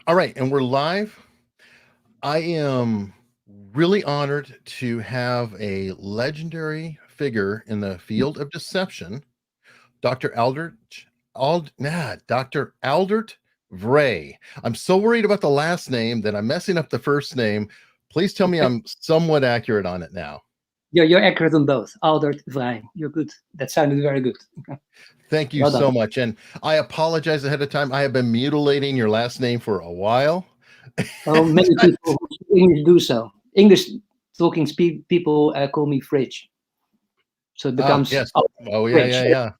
All right, and we're live. I am really honored to have a legendary figure in the field of deception, Dr. Dr. Aldert Vrij. I'm so worried about the last name that I'm messing up the first name. Please tell me I'm somewhat accurate on it now. You're accurate on both. Aldert Vrij. You're good. That sounded very good. Thank you Well so done. much. And I apologize ahead of time. I have been mutilating your last name for a while. Well, many people who speak English do so. English talking people call me Fridge. So it becomes Yes. Oh, yeah, Fridge. yeah, yeah.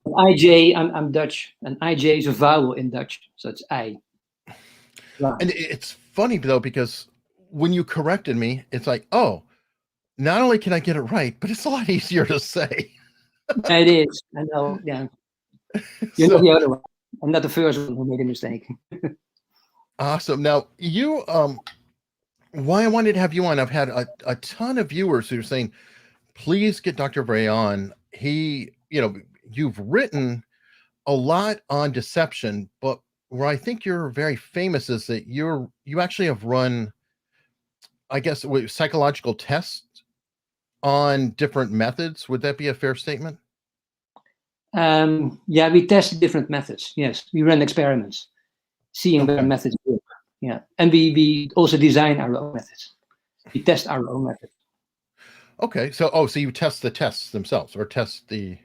IJ, I'm Dutch, and IJ is a vowel in Dutch, so it's I. Right. And it's funny though, because when you corrected me, it's like, oh, not only can I get it right, but it's a lot easier to say. Yeah, it is. I know. Yeah, you're not So the other one. I'm not the first one who made a mistake. awesome. Now, why I wanted to have you on, I've had a ton of viewers who are saying, please get Dr. Bray on. You've written a lot on deception, but where I think you're very famous is that you actually have run, I guess, psychological tests on different methods. Would that be a fair statement? Yeah, we test different methods. Yes, we run experiments, seeing where Okay. methods work. Yeah, and we also design our own methods. We test our own methods. Okay. So you test the tests themselves or test the.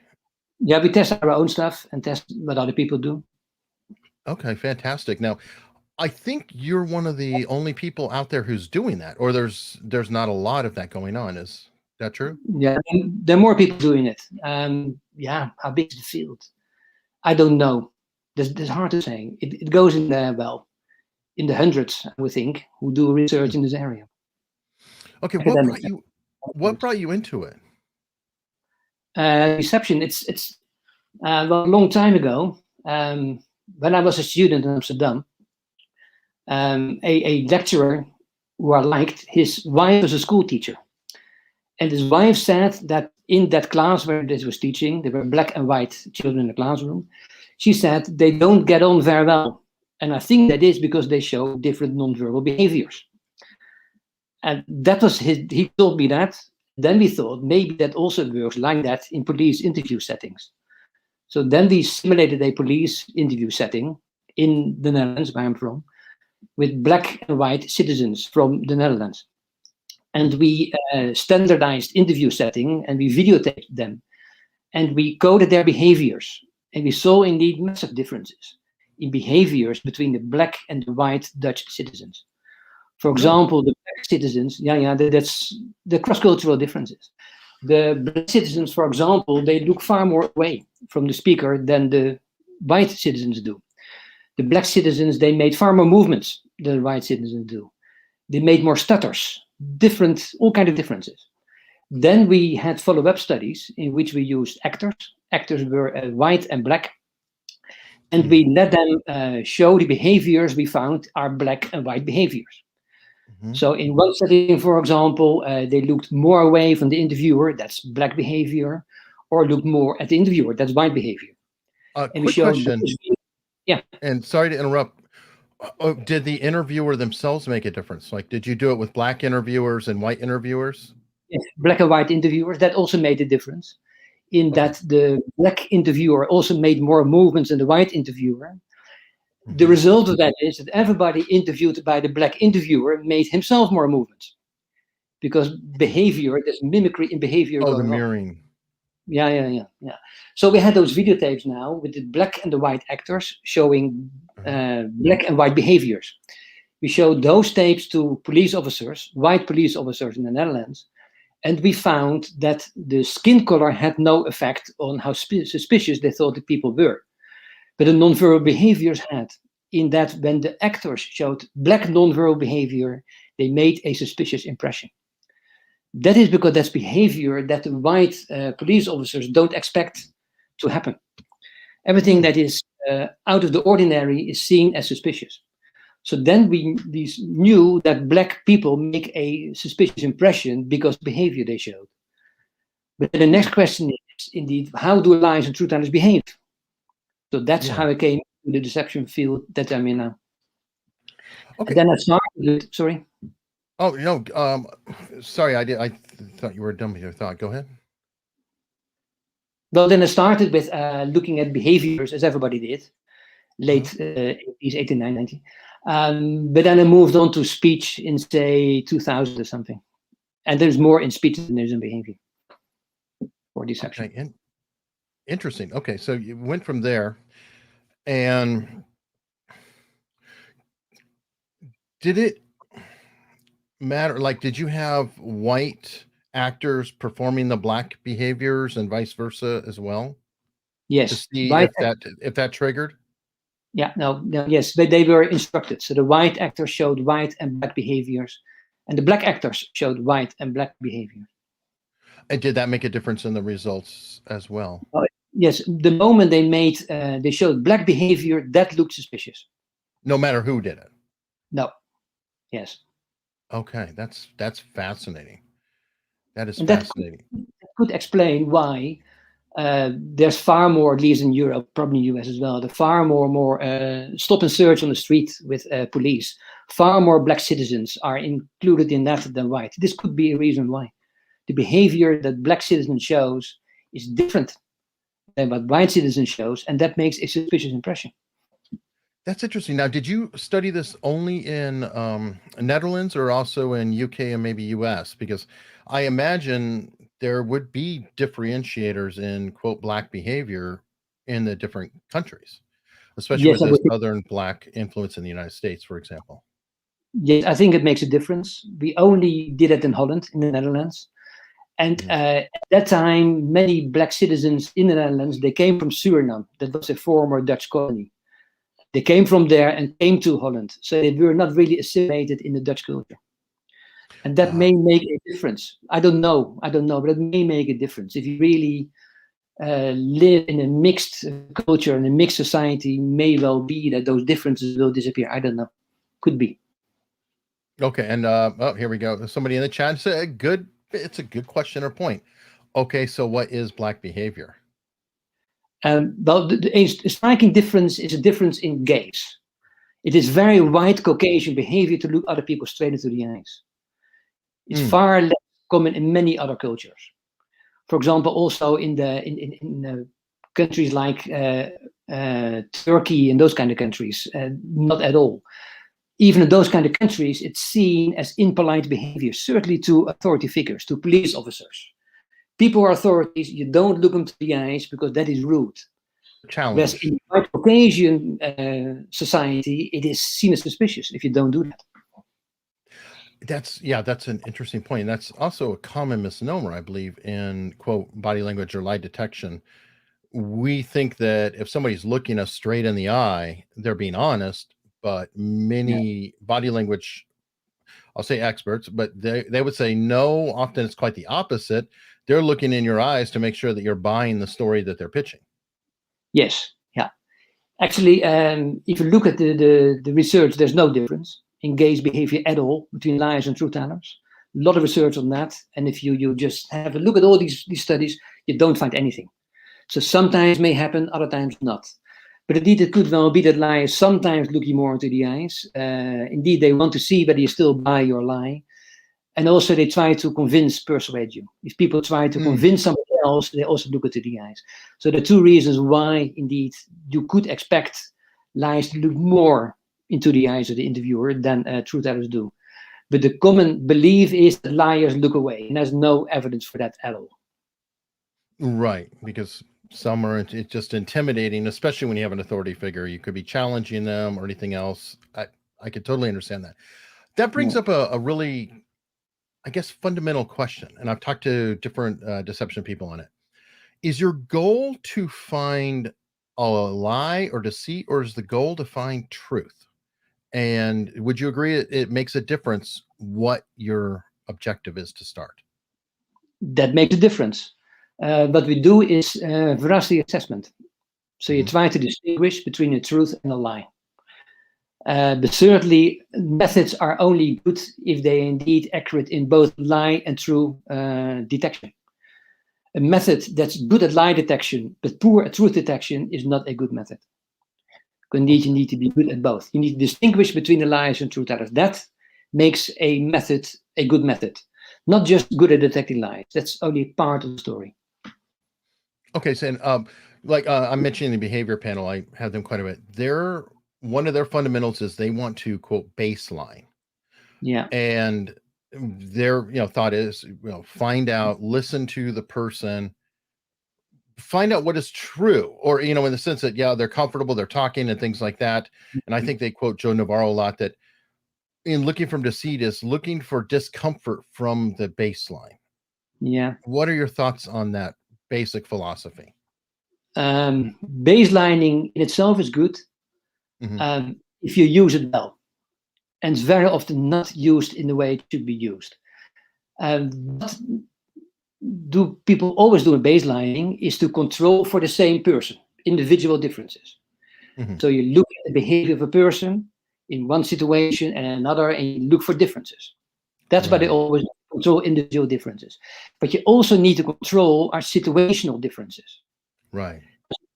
Yeah, we test our own stuff and test what other people do. Okay, fantastic. Now, I think you're one of the only people out there who's doing that, or there's not a lot of that going on. Is that true? Yeah, and there are more people doing it. Yeah, how big is the field? I don't know. That's hard to say. It goes in in the hundreds, I would think, who do research in this area. Okay, Academics. what brought you into it? Reception. It's well, a long time ago. When I was a student in Amsterdam, a lecturer who I liked, his wife was a school teacher. And his wife said that in that class where this was teaching, there were black and white children in the classroom. She said they don't get on very well. And I think that is because they show different nonverbal behaviors. And that was he told me that. Then we thought maybe that also works like that in police interview settings. So then we simulated a police interview setting in the Netherlands, where I'm from, with black and white citizens from the Netherlands. And we standardized interview setting and we videotaped them. And we coded their behaviors. And we saw indeed massive differences in behaviors between the black and the white Dutch citizens. For example, the black citizens, that's the cross-cultural differences. The black citizens, for example, they look far more away from the speaker than the white citizens do. The black citizens, they made far more movements than the white citizens do. They made more stutters, all kinds of differences. Then we had follow-up studies in which we used actors. Actors were white and black. And we let them show the behaviors we found are black and white behaviors. Mm-hmm. So in one setting, for example, they looked more away from the interviewer, that's black behavior, or looked more at the interviewer, that's white behavior. And quick question. Yeah. And sorry to interrupt. Did the interviewer themselves make a difference? Like, did you do it with black interviewers and white interviewers? Yes, black and white interviewers, that also made a difference. In that the black interviewer also made more movements than the white interviewer. The result of that is that everybody interviewed by the black interviewer made himself more movements. Because behavior, there's mimicry in behavior going the on. mirroring. Yeah. So we had those videotapes now with the black and the white actors showing black and white behaviors. We showed those tapes to police officers, white police officers in the Netherlands, and we found that the skin color had no effect on how suspicious they thought the people were. But the nonverbal behaviors had, in that when the actors showed black nonverbal behavior, they made a suspicious impression. That is because that's behavior that the white police officers don't expect to happen. Everything that is out of the ordinary is seen as suspicious. So then we knew that black people make a suspicious impression because behavior they showed. But the next question is, indeed, how do lies and truth tellers behave? So that's how I came to the deception field that I'm in now. Okay. And then I started with, sorry. Oh, no, sorry, I thought you were done with your thought. Go ahead. Well, then I started with looking at behaviors, as everybody did, late Mhm. 80s, 89, 90. But then I moved on to speech in, say, 2000 or something. And there's more in speech than there's in behavior or deception. Okay, interesting. Okay, so you went from there, and did it matter? Like, did you have white actors performing the black behaviors and vice versa as well to Yes, see white. if that triggered? Yeah, no, yes, they were instructed. So the white actors showed white and black behaviors, and the black actors showed white and black behavior. And did that make a difference in the results as well? Yes, the moment they showed black behavior, that looked suspicious. No matter who did it. No, yes. Okay, that's fascinating. That is And that fascinating. could explain why there's far more, at least in Europe, probably US as well, far more stop and search on the street with police. Far more black citizens are included in that than white. This could be a reason why. The behavior that black citizen shows is different than what white citizen shows, and that makes a suspicious impression. That's interesting. Now, did you study this only in Netherlands or also in UK and maybe US? Because I imagine there would be differentiators in quote black behavior in the different countries, especially Yes, with I the would. Southern black influence in the United States, for example. Yes, I think it makes a difference. We only did it in Holland, in the Netherlands. And Mhm. at that time, many black citizens in the Netherlands, they came from Suriname. That was a former Dutch colony. They came from there and came to Holland. So they were not really assimilated in the Dutch culture. And that Ah, may make a difference. I don't know, but it may make a difference. If you really live in a mixed culture and a mixed society, may well be that those differences will disappear. I don't know. Could be. okay, and oh, here we go. Somebody in the chat said it's a good question or point. Okay, so what is black behavior? Well, a striking difference is a difference in gaze. It is very white Caucasian behavior to look other people straight into the eyes. It's Mm, far less common in many other cultures. For example, also in countries like Turkey and those kind of countries, not at all. Even in those kind of countries, it's seen as impolite behavior, certainly to authority figures, to police officers. People who are authorities, you don't look them to the eyes because that is rude. Whereas challenge. in white Caucasian society, it is seen as suspicious if you don't do that. That's an interesting point. That's also a common misnomer, I believe, in quote body language or lie detection. We think that if somebody's looking us straight in the eye, they're being honest, but Yeah. many body language, I'll say experts, but they would say no, often it's quite the opposite. They're looking in your eyes to make sure that you're buying the story that they're pitching. Yes. Yeah. Actually, if you look at the research, there's no difference in gaze behavior at all between liars and truth tellers. A lot of research on that. And if you just have a look at all these studies, you don't find anything. So sometimes may happen, other times not. But indeed, it could well be that liars sometimes look you more into the eyes. Indeed, they want to see whether you still buy your lie. And also, they try to persuade you. If people try to Mm, convince somebody else, they also look into the eyes. So the two reasons why, indeed, you could expect liars to look more into the eyes of the interviewer than truth tellers do. But the common belief is that liars look away, and there's no evidence for that at all. right, because some are it's just intimidating, especially when you have an authority figure. You could be challenging them or anything else. I could totally understand that. That brings Yeah. up a really, I guess, fundamental question, and I've talked to different deception people on it. Is your goal to find a lie or deceit, or is the goal to find truth? And would you agree it makes a difference what your objective is to start? That makes a difference. What we do is veracity assessment. So you Mhm. try to distinguish between a truth and a lie. But certainly, methods are only good if they are indeed accurate in both lie and true detection. A method that's good at lie detection but poor at truth detection is not a good method. Indeed, you need to be good at both. You need to distinguish between the liars and truth tellers. That makes a method a good method. Not just good at detecting lies. That's only part of the story. Okay, so I'm mentioning the behavior panel. I have them quite a bit. One of their fundamentals is they want to quote baseline. Yeah. And their thought is find out, listen to the person, find out what is true, or in the sense that they're comfortable, they're talking and things like that. And I think they quote Joe Navarro a lot, that in looking from deceit is looking for discomfort from the baseline. Yeah. What are your thoughts on that basic philosophy? Baselining in itself is good if you use it well, and it's very often not used in the way it should be used. What do people always do in baselining is to control for the same person, individual differences. So you look at the behavior of a person in one situation and another, and you look for differences. That's why they always control individual differences. But you also need to control our situational differences. Right.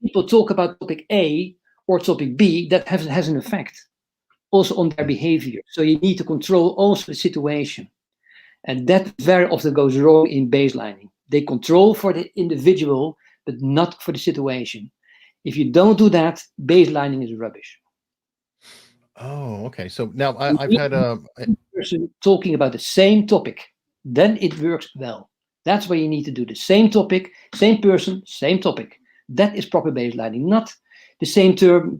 People talk about topic A or topic B, that has an effect also on their behavior. So you need to control also the situation. And that very often goes wrong in baselining. They control for the individual, but not for the situation. If you don't do that, baselining is rubbish. Oh, okay. So now I've had a person talking about the same topic, then it works well. That's why you need to do the same topic, same person, same topic. That is proper baselining, not the same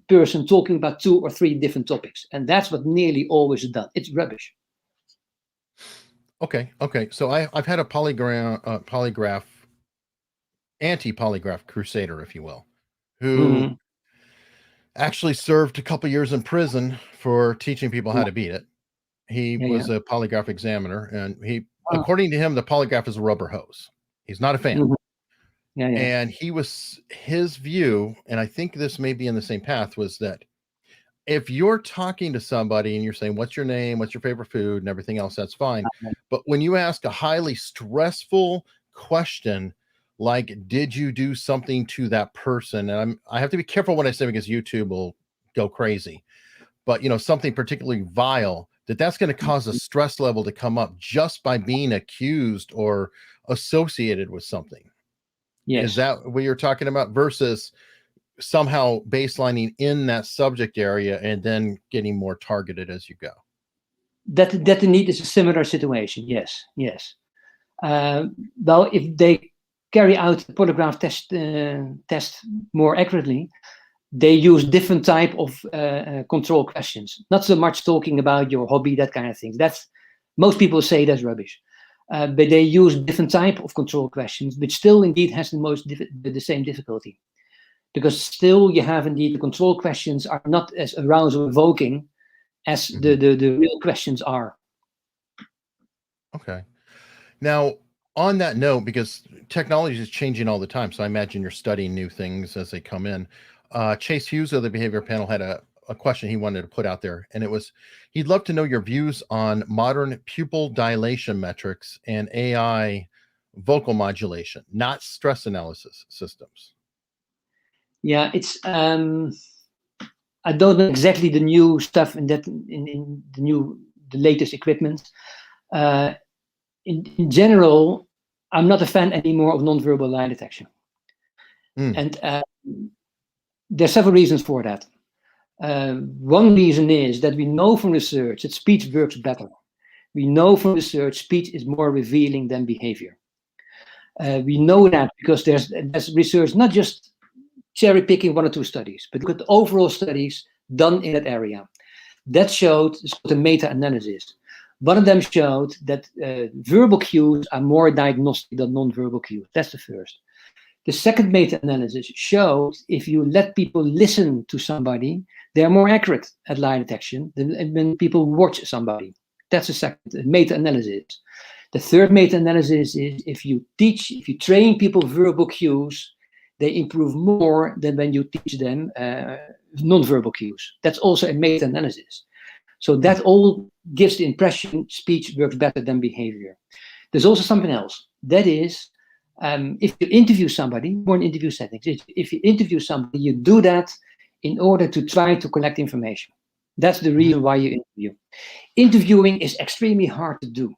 person talking about 2 or 3 different topics. And that's what nearly always is done. It's rubbish. Okay. So I've had a polygraph, anti-polygraph crusader, if you will, who actually served a couple years in prison for teaching people how to beat it. He was a polygraph examiner, and according to him, the polygraph is a rubber hose. He's not a fan. And his view, and I think this may be in the same path, was that if you're talking to somebody and you're saying, what's your name, what's your favorite food, and everything else, that's fine. But when you ask a highly stressful question, like, did you do something to that person? And I have to be careful what I say, because YouTube will go crazy. But, something particularly vile, that's going to cause a stress level to come up just by being accused or associated with something. Yes. Is that what you're talking about? Versus somehow baselining in that subject area and then getting more targeted as you go. That indeed is a similar situation. Yes. Well, if they carry out the polygraph test more accurately, they use different type of control questions. Not so much talking about your hobby, that kind of thing. Most people say that's rubbish. But they use different type of control questions, which still indeed has the same difficulty. Because still you have indeed the control questions are not as arousal evoking as the real questions are. Okay. Now, on that note, because technology is changing all the time, so I imagine you're studying new things as they come in. Chase Hughes of the behavior panel had a question he wanted to put out there, and it was, he'd love to know your views on modern pupil dilation metrics and AI vocal modulation, not stress analysis systems. Yeah, it's I don't know exactly the new stuff in the latest equipment. In general, I'm not a fan anymore of nonverbal lie detection. And there's several reasons for that. One reason is that we know from research that speech works better. We know from research speech is more revealing than behavior. We know that because there's research, not just cherry picking 1 or 2 studies, but look at the overall studies done in that area. That showed, it's called a meta-analysis. One of them showed that verbal cues are more diagnostic than non-verbal cues. That's the first. The second meta-analysis showed if you let people listen to somebody, they're more accurate at lie detection than when people watch somebody. That's the second meta-analysis. The third meta-analysis is if you train people verbal cues, they improve more than when you teach them non-verbal cues. That's also a meta-analysis. So that all gives the impression speech works better than behavior. There's also something else. That is, if you interview somebody, more in interview settings, if you interview somebody, you do that in order to try to collect information. That's the reason why you interview. Interviewing is extremely hard to do.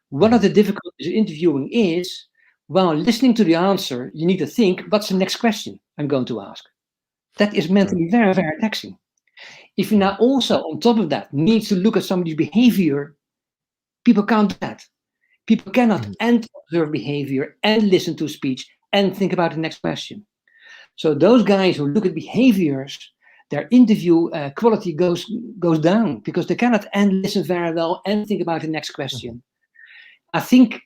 One of the difficulties of interviewing is, while listening to the answer, you need to think, what's the next question I'm going to ask? That is mentally very, very taxing. If you now also, on top of that, need to look at somebody's behavior, people can't do that. People cannot and observe behavior and listen to speech and think about the next question. So those guys who look at behaviors, their interview quality goes down because they cannot and listen very well and think about the next question. I think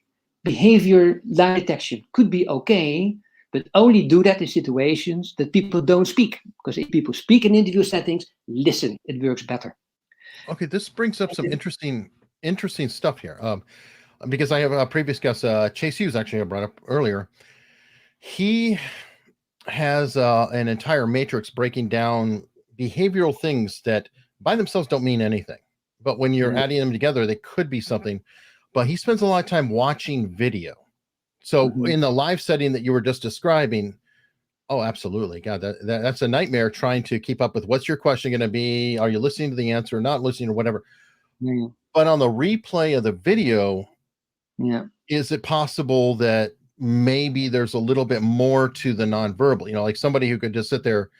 behavior lie detection could be okay, but only do that in situations that people don't speak. Because if people speak in interview settings, listen, it works better. Okay, this brings up some interesting stuff here. Because I have a previous guest, Chase Hughes, actually I brought up earlier. He has an entire matrix breaking down behavioral things that by themselves don't mean anything, but when you're adding them together, they could be something. But he spends a lot of time watching video. So in the live setting that you were just describing, oh, absolutely. God, that's a nightmare trying to keep up with what's your question going to be? Are you listening to the answer, not listening, or whatever? But on the replay of the video, is it possible that maybe there's a little bit more to the nonverbal? You know, like somebody who could just sit there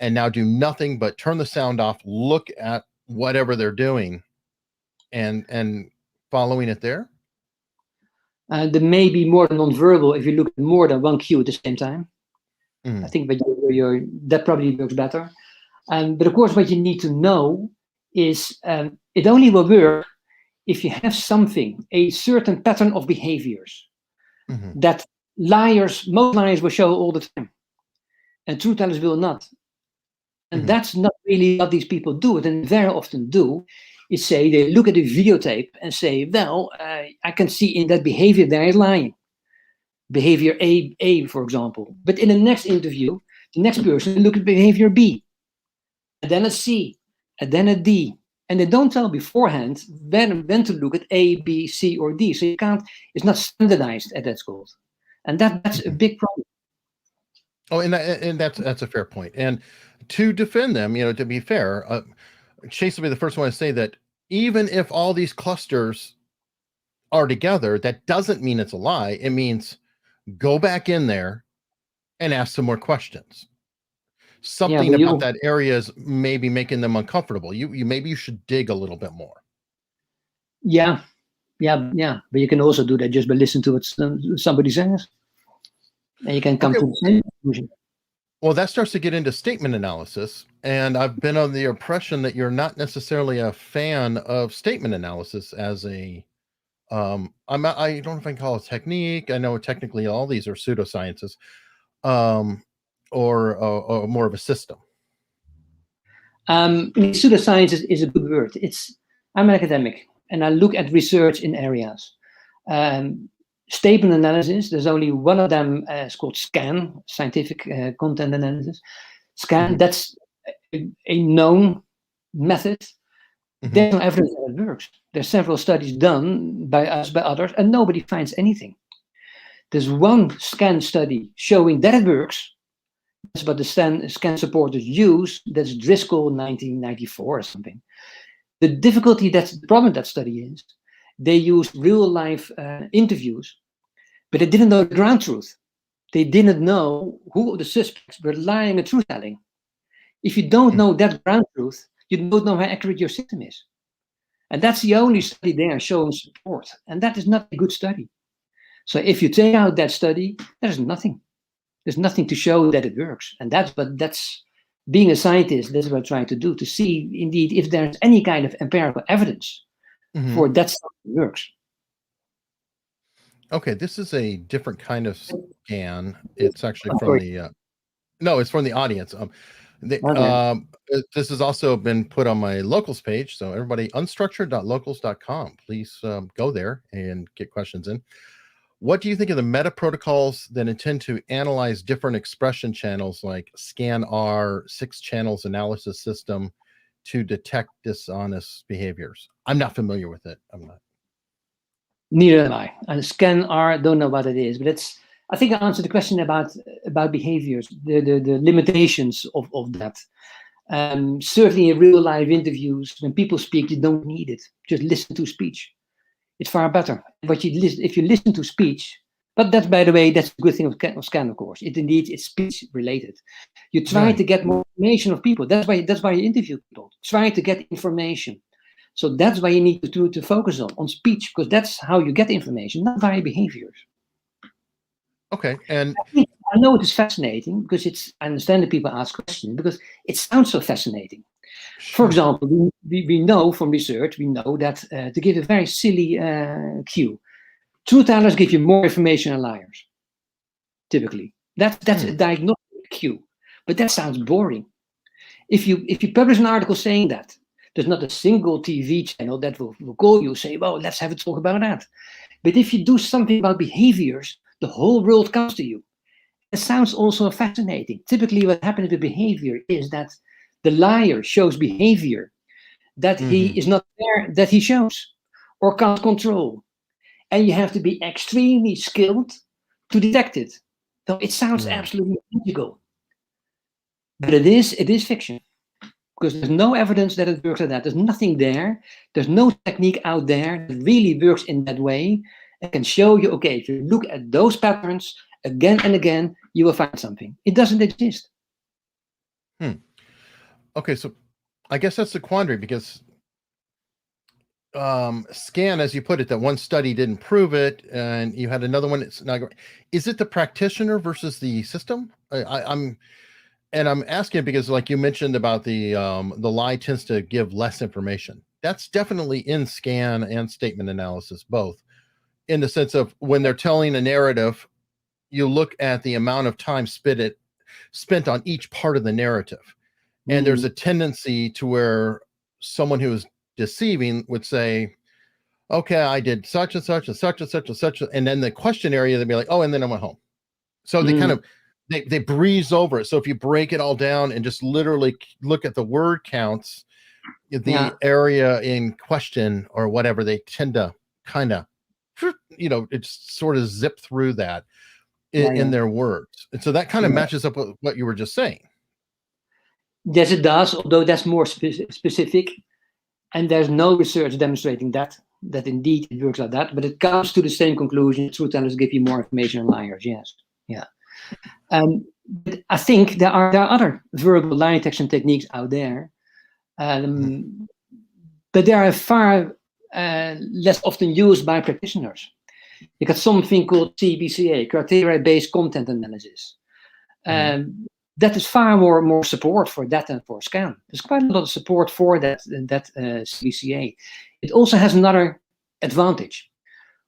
and now do nothing but turn the sound off, look at whatever they're doing, and following it there? There may be more nonverbal if you look at more than one cue at the same time. I think that probably works better. But of course, what you need to know is it only will work if you have something, a certain pattern of behaviors that most liars will show all the time, and truth tellers will not. And that's not really what these people do. And very often do is say they look at the videotape and say, well, I can see in that behavior there is lying. Behavior A, for example. But in the next interview, the next person will look at behavior B, and then a C, and then a D. And they don't tell beforehand when to look at A, B, C, or D. So you can't, it's not standardized at that school. And that's a big problem. Oh, and that's a fair point. And to defend them, you know, to be fair, Chase will be the first one to say that even if all these clusters are together, that doesn't mean it's a lie. It means go back in there and ask some more questions. Something about that area is maybe making them uncomfortable. Maybe you should dig a little bit more. Yeah. But you can also do that just by listening to what somebody says. And you can come to the same conclusion. Well, that starts to get into statement analysis. And I've been on the impression that you're not necessarily a fan of statement analysis as a, I don't know if I can call it technique. I know technically all these are pseudosciences, or more of a system. Pseudoscience is a good word. I'm an academic and I look at research in areas. Statement analysis, there's only one of them, it's called SCAN, scientific content analysis. SCAN, that's a known method. There's no evidence that it works. There's several studies done by us, by others, and nobody finds anything. There's one SCAN study showing that it works. That's what the SCAN supporters use. That's Driscoll 1994 or something. The difficulty, that's the problem that study is, they used real life interviews, but they didn't know the ground truth. They didn't know who the suspects were lying and truth telling. If you don't know that ground truth, you don't know how accurate your system is. And that's the only study there showing support. And that is not a good study. So if you take out that study, there's nothing. There's nothing to show that it works. And that's being a scientist, that's what I'm trying to do, to see indeed if there's any kind of empirical evidence for that stuff that works. Okay, this is a different kind of scan. It's actually from it's from the audience. This has also been put on my locals page. So everybody, unstructured.locals.com. Please go there and get questions in. What do you think of the meta protocols that intend to analyze different expression channels like SCAN-R, 6 channels analysis system to detect dishonest behaviors? I'm not familiar with it. I'm not. Neither am I. And SCAN-R, don't know what it is, but I think I answered the question about behaviors, the limitations of that. Certainly in real life interviews, when people speak, you don't need it. Just listen to speech. It's far better. But if you listen to speech, but that's, by the way, that's a good thing of Scan, of course. It's speech related. You try to get more information of people. That's why you interview people. Try to get information. So that's why you need to focus on speech, because that's how you get information, not via behaviors. Okay, and I know it is fascinating because I understand that people ask questions because it sounds so fascinating. Sure. For example, we know from research, that to give a very silly cue, truth tellers give you more information than liars. Typically, that's a diagnostic cue, but that sounds boring. If you publish an article saying that, there's not a single TV channel that will call you and say, well, let's have a talk about that. But if you do something about behaviors, the whole world comes to you. It sounds also fascinating. Typically, what happens with behavior is that the liar shows behavior that he is not there, that he shows or can't control. And you have to be extremely skilled to detect it. So it sounds absolutely magical. But it is fiction. Because there's no evidence that it works like that. There's nothing there. There's no technique out there that really works in that way. It can show you, okay, if you look at those patterns again and again, you will find something. It doesn't exist. Okay, so I guess that's the quandary, because Scan, as you put it, that one study didn't prove it, and you had another one. It's not. Is it the practitioner versus the system? I'm asking because, like you mentioned about the lie tends to give less information. That's definitely in Scan and statement analysis, both, in the sense of when they're telling a narrative, you look at the amount of time spent on each part of the narrative. And there's a tendency to where someone who is deceiving would say, okay, I did such and such and such and such and such. And then the question area, they'd be like, oh, and then I went home. So they kind of, they breeze over it. So if you break it all down and just literally look at the word counts, the area in question or whatever, they tend to kind of, it's sort of zip through that in their words. And so that kind of matches up with what you were just saying. Yes, it does, although that's more specific. And there's no research demonstrating that indeed it works like that. But it comes to the same conclusion. Truth tellers give you more information than liars. Yes. Yeah. But I think there are other verbal lie detection techniques out there. But they are far less often used by practitioners. You got something called CBCA, criteria-based content analysis. That is far more support for that than for Scan. There's quite a lot of support for that CBCA. It also has another advantage.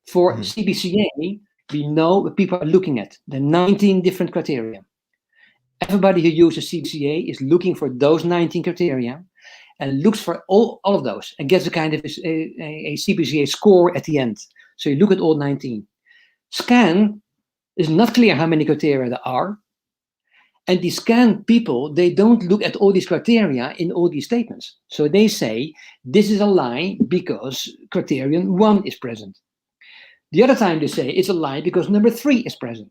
For CBCA, we know what people are looking at. There are 19 different criteria. Everybody who uses CBCA is looking for those 19 criteria and looks for all of those and gets a kind of a CBCA score at the end. So you look at all 19. Scan is not clear how many criteria there are. And the Scan people, they don't look at all these criteria in all these statements. So they say, this is a lie because criterion 1 is present. The other time they say it's a lie because number 3 is present.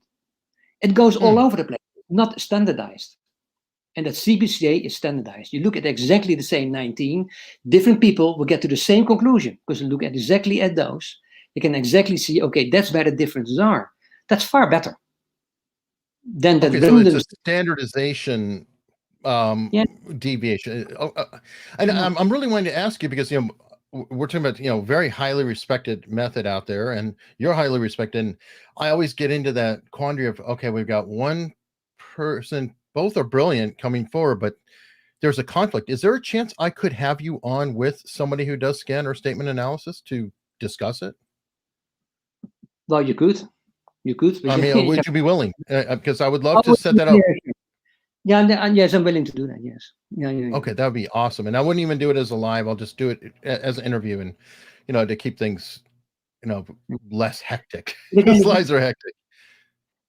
It goes all over the place, not standardized. And that CBCA is standardized. You look at exactly the same 19, different people will get to the same conclusion because you look at exactly at those. You can exactly see, okay, that's where the differences are. That's far better. Then so it's a standardization deviation. And I'm really wanting to ask you because we're talking about very highly respected method out there, and you're highly respected. And I always get into that quandary of, okay, we've got one person, both are brilliant coming forward, but there's a conflict. Is there a chance I could have you on with somebody who does Scan or statement analysis to discuss it? Well, you could. I mean, would you be willing? Because I would love to set that up. Yes, I'm willing to do that. Yes. Yeah. Okay, that would be awesome. And I wouldn't even do it as a live. I'll just do it as an interview, and to keep things, less hectic. These lives are hectic.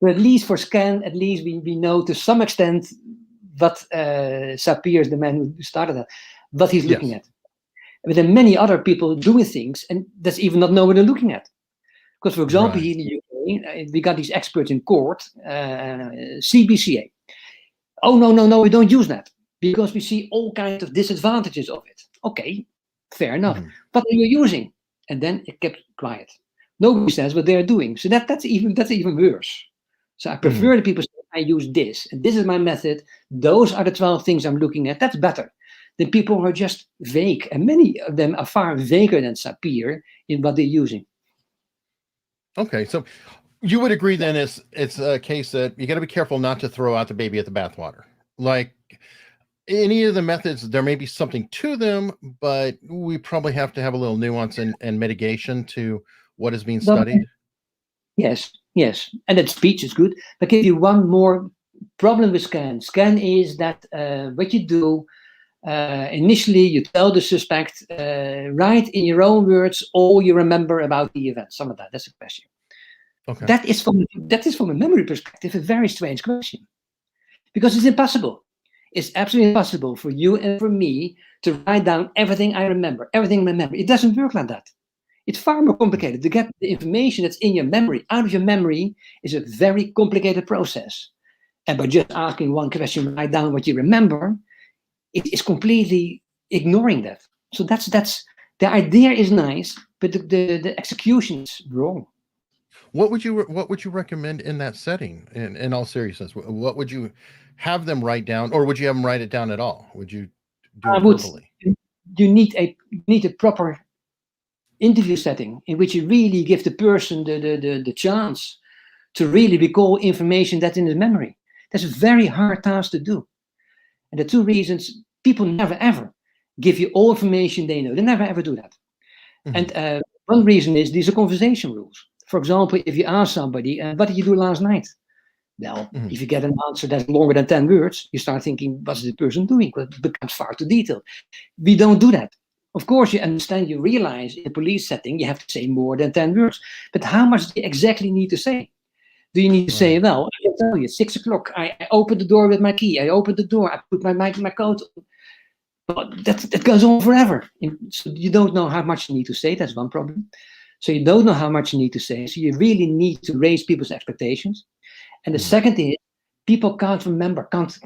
But at least for Scan, at least we know to some extent what Sapir, the man who started that, what he's looking at. But there are many other people doing things, and that's even not know what they're looking at. Because, for example, here in the UK, say, we got these experts in court, CBCA. Oh, no, we don't use that because we see all kinds of disadvantages of it. Okay, fair enough. What are you using? And then it kept quiet. Nobody says what they're doing. So that's even worse. So I prefer the people say, I use this, and this is my method. Those are the 12 things I'm looking at. That's better than people who are just vague. And many of them are far vaguer than Sapir in what they're using. Okay, so you would agree then it's a case that you got to be careful not to throw out the baby at the bathwater. Like any of the methods, there may be something to them, but we probably have to have a little nuance and mitigation to what is being studied. Yes. And that speech is good. But give you one more problem with Scan. Scan is that what you do, initially you tell the suspect, write in your own words all you remember about the event. Some of that, that's a question. Okay. That is from a memory perspective a very strange question. Because it's impossible. It's absolutely impossible for you and for me to write down everything I remember, everything in my memory. It doesn't work like that. It's far more complicated. To get the information that's in your memory out of your memory is a very complicated process. And by just asking one question, write down what you remember, it is completely ignoring that. So that's the idea is nice, but the execution is wrong. What would you recommend in that setting? In all seriousness, what would you have them write down, or would you have them write it down at all? Would you do it verbally? You need a proper interview setting in which you really give the person the chance to really recall information that's in his memory. That's a very hard task to do. And the two reasons, people never ever give you all information they know. They never ever do that. And one reason is these are conversation rules. For example, if you ask somebody, what did you do last night? Well, if you get an answer that's longer than 10 words, you start thinking, what's the person doing? Well, it becomes far too detailed. We don't do that. Of course, you understand, you realize in a police setting, you have to say more than 10 words. But how much do you exactly need to say? Do you need to say, well, I can tell you, 6 o'clock, I opened the door with my key. I opened the door, I put my coat on. But that goes on forever. So you don't know how much you need to say. That's one problem. So you don't know how much you need to say. So you really need to raise people's expectations. And the second thing is, people can't remember, can't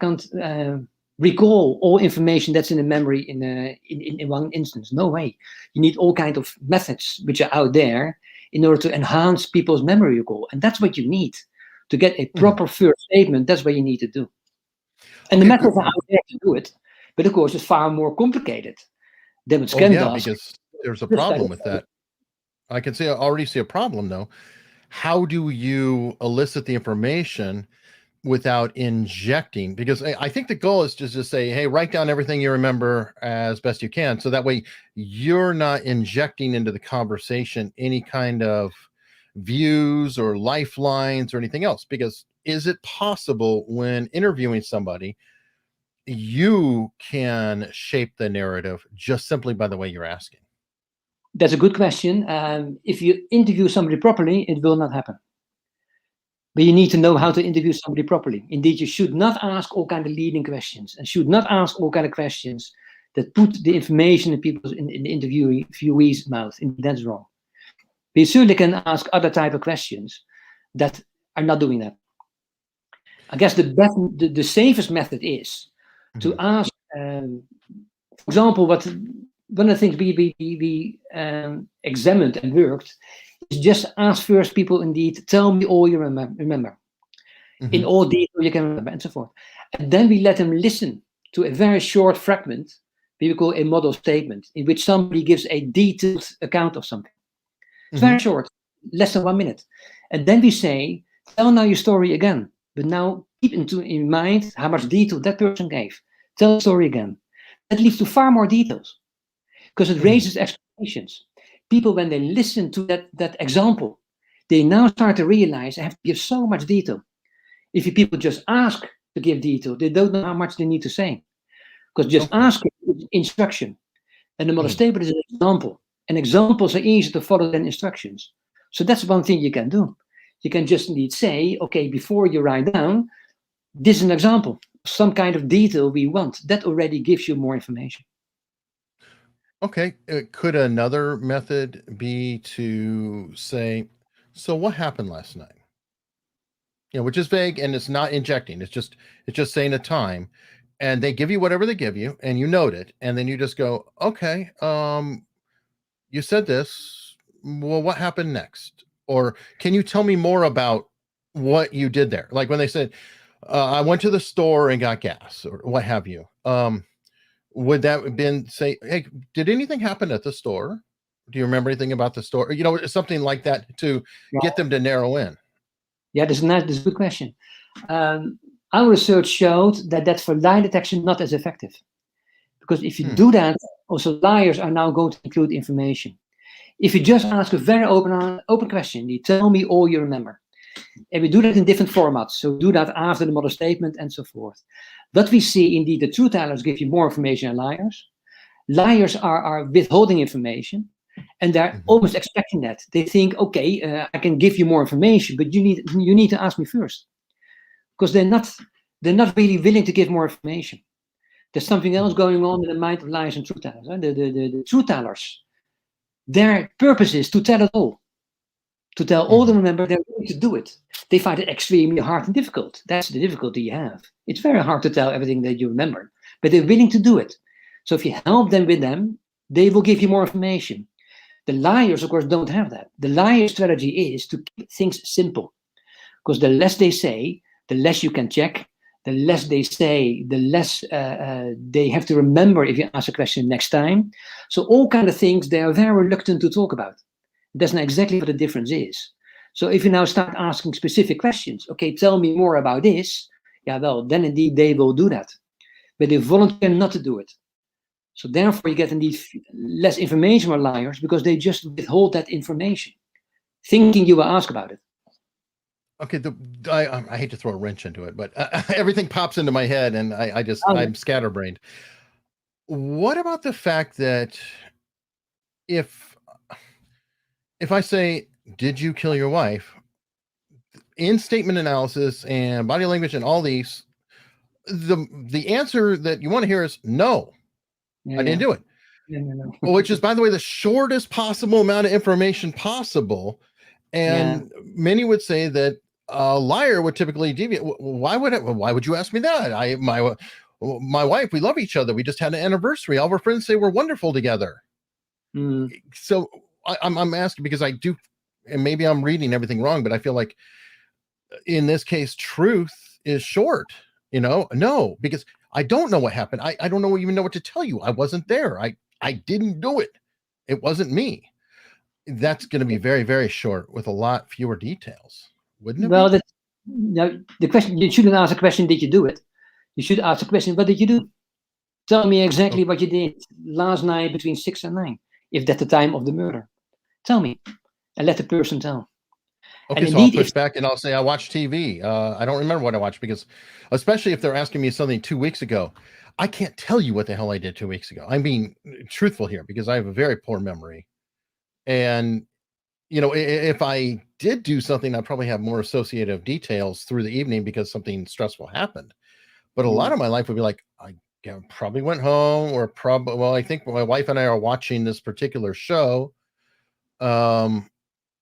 recall all information that's in the memory in one instance. No way. You need all kinds of methods which are out there in order to enhance people's memory recall. And that's what you need to get a proper first statement. That's what you need to do. And the methods are out there to do it. But of course, it's far more complicated than what Scan does. Because there's a problem with that. I already see a problem though. How do you elicit the information without injecting? Because I think the goal is to just say, hey, write down everything you remember as best you can. So that way you're not injecting into the conversation any kind of views or lifelines or anything else. Because is it possible when interviewing somebody, you can shape the narrative just simply by the way you're asking? That's a good question. If you interview somebody properly, it will not happen. But you need to know how to interview somebody properly. Indeed, you should not ask all kinds of leading questions and should not ask all kinds of questions that put the information in people's in the interviewee's mouth. And that's wrong. But you certainly can ask other type of questions that are not doing that. I guess the safest method is to ask, for example, one of the things we examined and worked is just ask first people, indeed, tell me all you remember. In all detail you can remember, and so forth. And then we let them listen to a very short fragment, we call a model statement, in which somebody gives a detailed account of something. It's very short, less than 1 minute. And then we say, tell now your story again, but now keep in mind how much detail that person gave. Tell the story again. That leads to far more details, because it raises expectations. People, when they listen to that example, they now start to realize I have to give so much detail. If people just ask to give detail, they don't know how much they need to say. Because just asking is instruction. And the model statement is an example. And examples are easier to follow than instructions. So that's one thing you can do. You can just indeed say, okay, before you write down, this is an example. Some kind of detail we want. That already gives you more information. Okay. Could another method be to say, So what happened last night? Which is vague and it's not injecting. It's just saying a time, and they give you whatever they give you, and you note it, and then you just go, okay, you said this. Well, what happened next? Or can you tell me more about what you did there? Like when they said, I went to the store and got gas, or what have you. Would that have been say, hey, did anything happen at the store? Do you remember anything about the store? Something like that to get them to narrow in. Yeah, that's a good question. Our research showed that for lie detection not as effective. Because if you do that, also liars are now going to include information. If you just ask a very open question, you tell me all you remember. And we do that in different formats. So do that after the model statement and so forth. But we see indeed the truth tellers give you more information than liars. Liars are withholding information. And they're almost expecting that. They think, okay, I can give you more information, but you need to ask me first, because they're not really willing to give more information. There's something else going on in the mind of liars and truth tellers. The truth tellers, their purpose is to tell it all, to tell all them. Remember, they're willing to do it. They find it extremely hard and difficult. That's the difficulty you have. It's very hard to tell everything that you remember, but they're willing to do it. So if you help them with them, they will give you more information. The liars, of course, don't have that. The liar strategy is to keep things simple, because the less they say, the less you can check. The less they say, the less they have to remember if you ask a question next time. So all kind of things they are very reluctant to talk about. That's not exactly what the difference is. So if you now start asking specific questions, okay, tell me more about this. Yeah, well, then indeed they will do that. But they volunteer not to do it. So therefore, you get indeed less information from liars, because they just withhold that information, thinking you will ask about it. Okay, I hate to throw a wrench into it, but everything pops into my head, and I'm scatterbrained. What about the fact that if I say, "Did you kill your wife?" in statement analysis and body language and all these, the answer that you want to hear is no. I didn't do it. No. Which is, by the way, the shortest possible amount of information possible. And many would say that a liar would typically deviate. Why would you ask me that? My wife, we love each other. We just had an anniversary. All of our friends say we're wonderful together. So I'm asking because I do, and maybe I'm reading everything wrong, but I feel like in this case, truth is short. No, because I don't know what happened. I don't even know what to tell you. I wasn't there. I didn't do it. It wasn't me. That's going to be very, very short with a lot fewer details, wouldn't it? Well, the question, you shouldn't ask a question, did you do it? You should ask a question, what did you do? Tell me exactly what you did last night between 6 and 9, if that's the time of the murder. Tell me, and let the person tell. Okay, and so I'll push back and I'll say I watched TV. I don't remember what I watched, because especially if they're asking me something 2 weeks ago, I can't tell you what the hell I did 2 weeks ago. I'm being truthful here because I have a very poor memory. And, if I did do something, I'd probably have more associative details through the evening because something stressful happened. But a lot of my life would be like, I probably went home, or I think my wife and I are watching this particular show.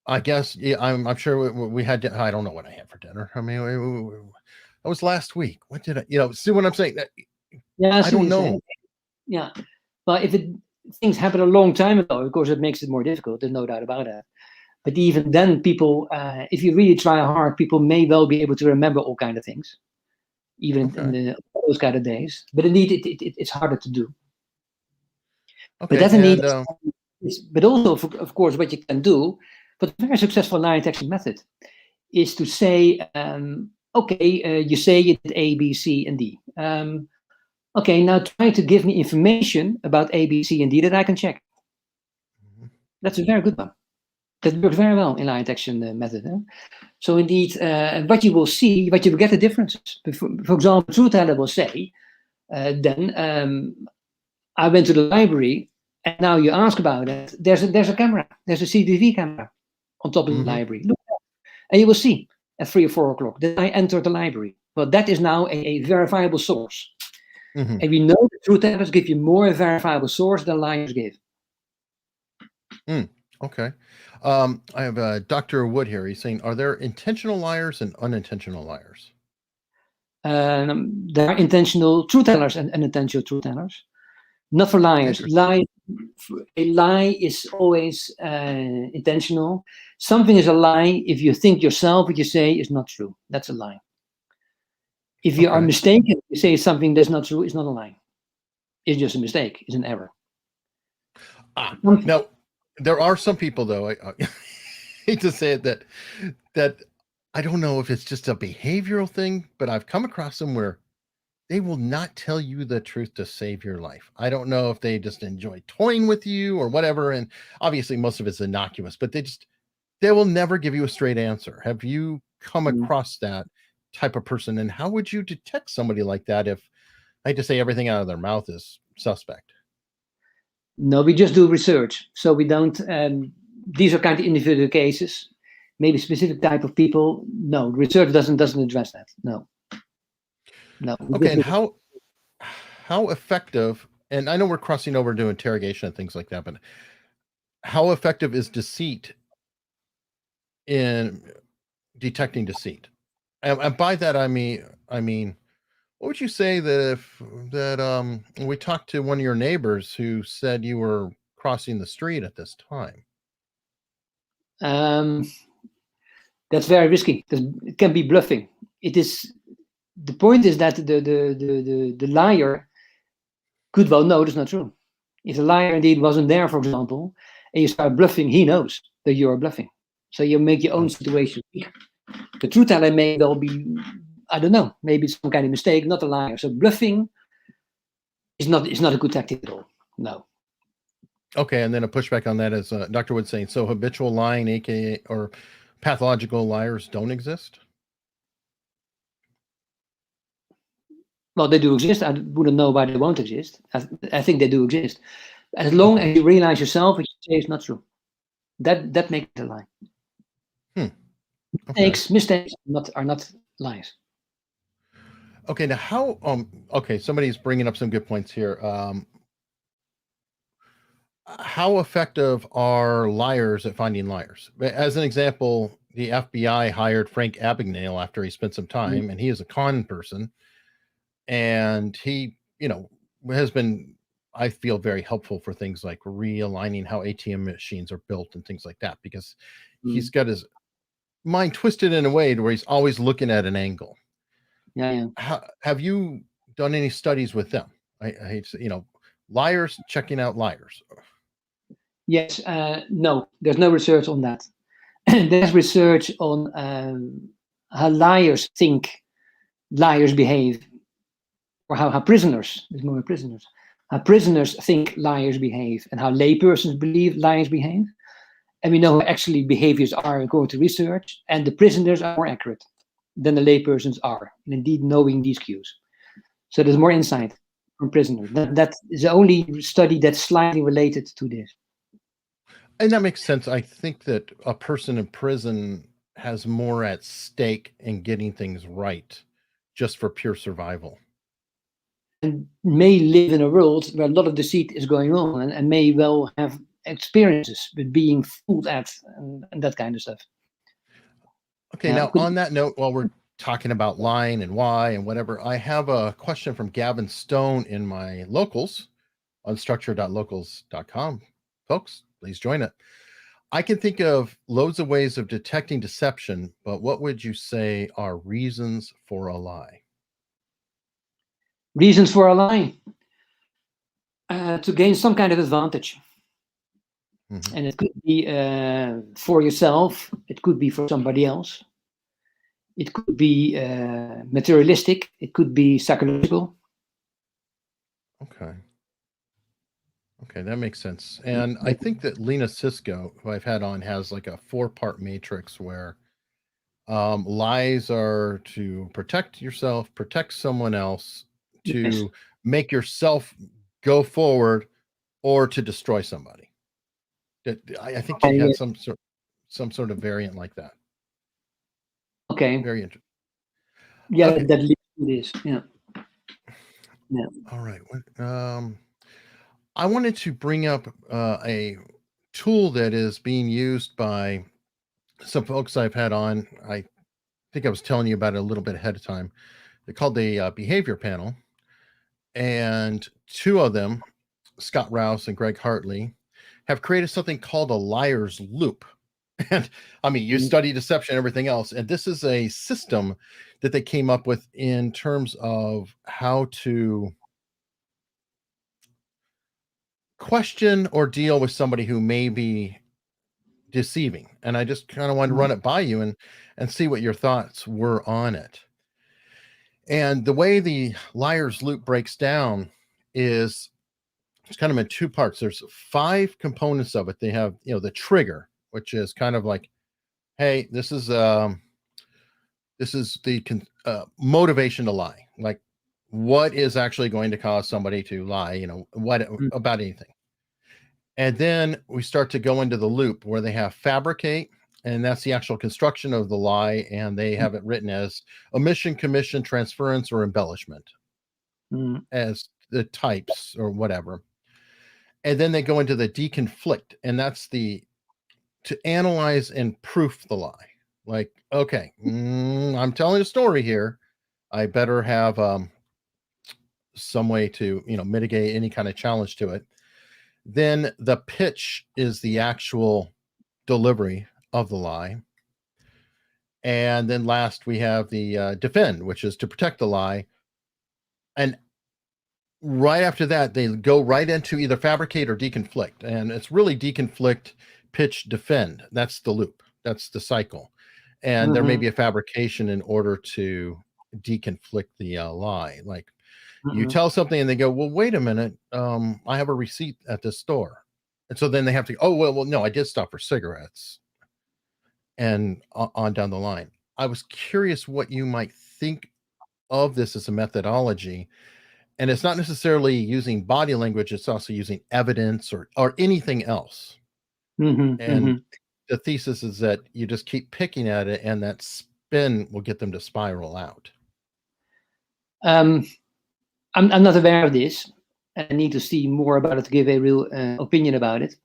I guess I'm sure we had. I don't know what I had for dinner. I mean, that was last week. What did I? See what I'm saying? Yeah, I don't know. Yeah, but if things happen a long time ago, of course, it makes it more difficult. There's no doubt about that. But even then, people, if you really try hard, people may well be able to remember all kind of things, even in those kind of days. But indeed, it's harder to do. Okay, but that indeed, but also, of course, what you can do, but a very successful lie detection method is to say, okay, you say you did A, B, C, and D. Okay, now try to give me information about A, B, C, and D that I can check. That's a very good one. That works very well in lie detection method. So indeed, what you will see, what you will get the differences. For example, truth teller will say, then I went to the library, and now you ask about it. There's a camera. There's a CCTV camera on top of the library. Look at that. And you will see at 3 or 4 o'clock that I entered the library. Well, that is now a verifiable source. And we know the truth tellers give you more verifiable source than liars give. Okay. I have Dr. Wood here. He's saying, are there intentional liars and unintentional liars? There are intentional truth tellers and unintentional truth tellers. Not for liars. Interesting. A lie is always intentional. Something is a lie if you think yourself what you say is not true. That's a lie. If you are Okay. mistaken, you say something that's not true, it's not a lie. It's just a mistake. It's an error. Now, there are some people, though, I hate to say it, that I don't know if it's just a behavioral thing, but I've come across them where they will not tell you the truth to save your life. I don't know if they just enjoy toying with you or whatever. And obviously, most of it's innocuous, but they will never give you a straight answer. Have you come across that type of person? And how would you detect somebody like that if I hate to say everything out of their mouth is suspect? No, we just do research. So we don't, these are kind of individual cases, maybe specific type of people. No, research doesn't address that. No. No. Okay, and how effective, and I know we're crossing over to interrogation and things like that, but how effective is deceit in detecting deceit? And by that I mean, what would you say that if that we talked to one of your neighbors who said you were crossing the street at this time? Um, that's very risky. It can be bluffing. It is the point is that the liar could well know it's not true. If the liar indeed wasn't there, for example, and you start bluffing, he knows that you are bluffing. So you make your own situation weak. The truth teller may well be, I don't know, maybe it's some kind of mistake, not a liar. So bluffing is not a good tactic at all. No. Okay, and then a pushback on that is Dr. Wood saying, so habitual lying, aka or pathological liars, don't exist. Well, they do exist. I wouldn't know why they won't exist. I think they do exist. As long as you realize yourself what you say is not true, that makes it a lie. Okay. Mistakes are not lies. Okay, now how okay, somebody's bringing up some good points here. How effective are liars at finding liars? As an example, the FBI hired Frank Abagnale after he spent some time, and he is a con person, and he, has been, I feel, very helpful for things like realigning how ATM machines are built and things like that, because he's got his mind twisted in a way to where he's always looking at an angle. Yeah. Have you done any studies with them? I hate to say, liars checking out liars. Yes. No, there's no research on that. There's research on how liars think liars behave, or how prisoners, there's more prisoners, how prisoners think liars behave, and how laypersons believe liars behave. And we know how actually behaviors are according to research, and the prisoners are more accurate than the laypersons are, and indeed knowing these cues. So there's more insight from prisoners. That is the only study that's slightly related to this. And that makes sense. I think that a person in prison has more at stake in getting things right just for pure survival. And may live in a world where a lot of deceit is going on, and may well have experiences with being fooled at and that kind of stuff. Okay, now on that note, while we're talking about lying and why and whatever, I have a question from Gavin Stone in my locals on structure.locals.com. Folks, please join it. I can think of loads of ways of detecting deception, but what would you say are reasons for a lie? Reasons for a lie. To gain some kind of advantage. Mm-hmm. And it could be for yourself. It could be for somebody else. It could be materialistic. It could be psychological. Okay, that makes sense. And I think that Lena Cisco, who I've had on, has like a 4-part matrix where lies are to protect yourself, protect someone else, to make yourself go forward, or to destroy somebody. I think she had some sort of variant like that. Okay. Very interesting. Yeah, okay. That leads to this. Yeah. All right. I wanted to bring up a tool that is being used by some folks I've had on. I think I was telling you about it a little bit ahead of time. They're called the behavior panel. And two of them, Scott Rouse and Greg Hartley, have created something called a liar's loop. And I mean, you study deception and everything else. And this is a system that they came up with in terms of how to question or deal with somebody who may be deceiving. And I just kind of wanted to run it by you and see what your thoughts were on it. And the way the liar's loop breaks down is it's kind of in two parts. There's 5 components of it. They have, the trigger, which is kind of like, hey, this is the motivation to lie. Like, what is actually going to cause somebody to lie? What about anything? And then we start to go into the loop where they have fabricate, and that's the actual construction of the lie, and they have it written as omission, commission, transference, or embellishment as the types or whatever. And then they go into the deconflict, and that's to analyze and proof the lie. Like, okay, I'm telling a story here. I better have some way to, mitigate any kind of challenge to it. Then the pitch is the actual delivery of the lie. And then last we have the defend, which is to protect the lie. And right after that, they go right into either fabricate or deconflict. And it's really deconflict, pitch, defend. That's the loop. That's the cycle. And there may be a fabrication in order to deconflict the lie. Like, you tell something and they go, well, wait a minute. I have a receipt at this store. And so then they have to, well, no, I did stop for cigarettes. And on down the line. I was curious what you might think of this as a methodology. And it's not necessarily using body language. It's also using evidence or anything else. And the thesis is that you just keep picking at it, and that spin will get them to spiral out. I'm not aware of this. I need to see more about it to give a real opinion about it.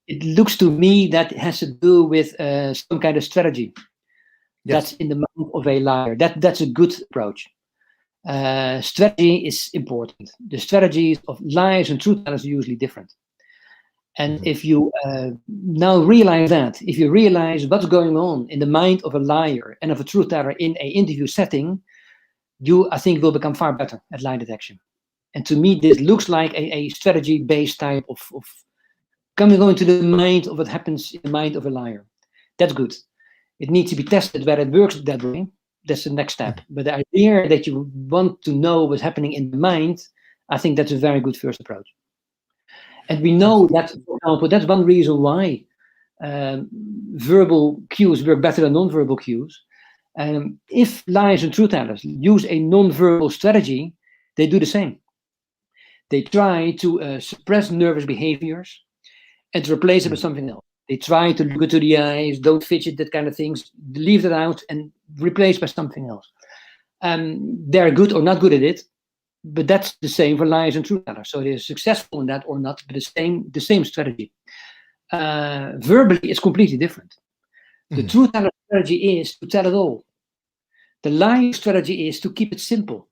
It looks to me that it has to do with some kind of strategy. Yes. That's in the mind of a liar. That's a good approach. Strategy is important. The strategies of liars and truth tellers are usually different. And if you now realize that, if you realize what's going on in the mind of a liar and of a truth teller in an interview setting, you, I think, will become far better at lie detection. And to me, this looks like a strategy-based type of going into the mind of what happens in the mind of a liar. That's good. It needs to be tested whether it works that way. That's the next step. But the idea that you want to know what's happening in the mind, I think that's a very good first approach. And we know that, for example, that's one reason why verbal cues work better than non-verbal cues. If liars and truth tellers use a non-verbal strategy, they do the same. They try to suppress nervous behaviors and to replace it with something else. They try to look into the eyes, don't fidget, that kind of things, leave that out and replace by something else. They're good or not good at it, but that's the same for liars and truth tellers. So they're successful in that or not, but the same strategy. Verbally, it's completely different. The truth teller strategy is to tell it all. The liar strategy is to keep it simple.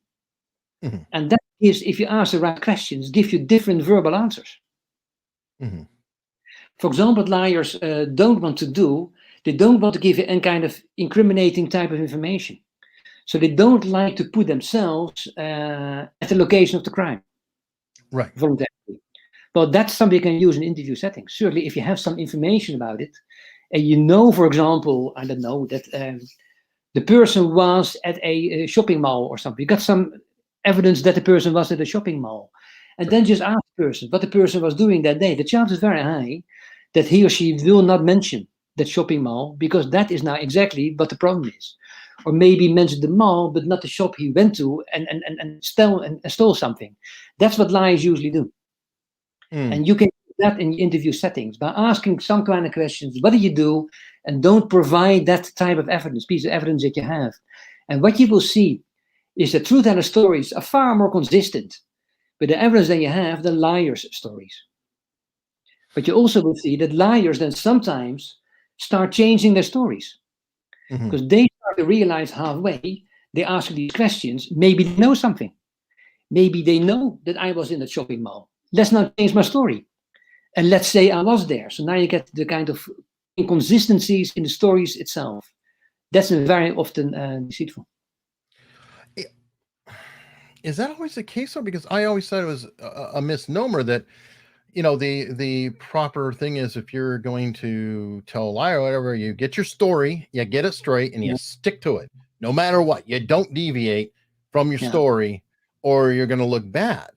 And that is, if you ask the right questions, give you different verbal answers. For example, what liars don't want to do, they don't want to give you any kind of incriminating type of information. So they don't like to put themselves at the location of the crime. Right. Voluntarily. Well, that's something you can use in interview settings. Certainly, if you have some information about it, and you know, for example, I don't know, that the person was at a shopping mall or something. You got some evidence that the person was at a shopping mall. And then just ask the person what the person was doing that day. The chance is very high that he or she will not mention that shopping mall, because that is now exactly what the problem is. Or maybe mention the mall, but not the shop he went to and stole something. That's what liars usually do. And you can do that in interview settings by asking some kind of questions. What did you do? And don't provide that type of evidence, piece of evidence that you have. And what you will see is that truth teller stories are far more consistent with the evidence that you have than liars' stories. But you also will see that liars then sometimes start changing their stories because they start to realize halfway, they ask these questions, maybe they know something. Maybe they know that I was in the shopping mall. Let's not change my story. And let's say I was there. So now you get the kind of inconsistencies in the stories itself. That's very often deceitful. Is that always the case though? Because I always thought it was a misnomer that, you know, the proper thing is if you're going to tell a lie or whatever, you get your story, you get it straight, and you stick to it. No matter what, you don't deviate from your story, or you're going to look bad.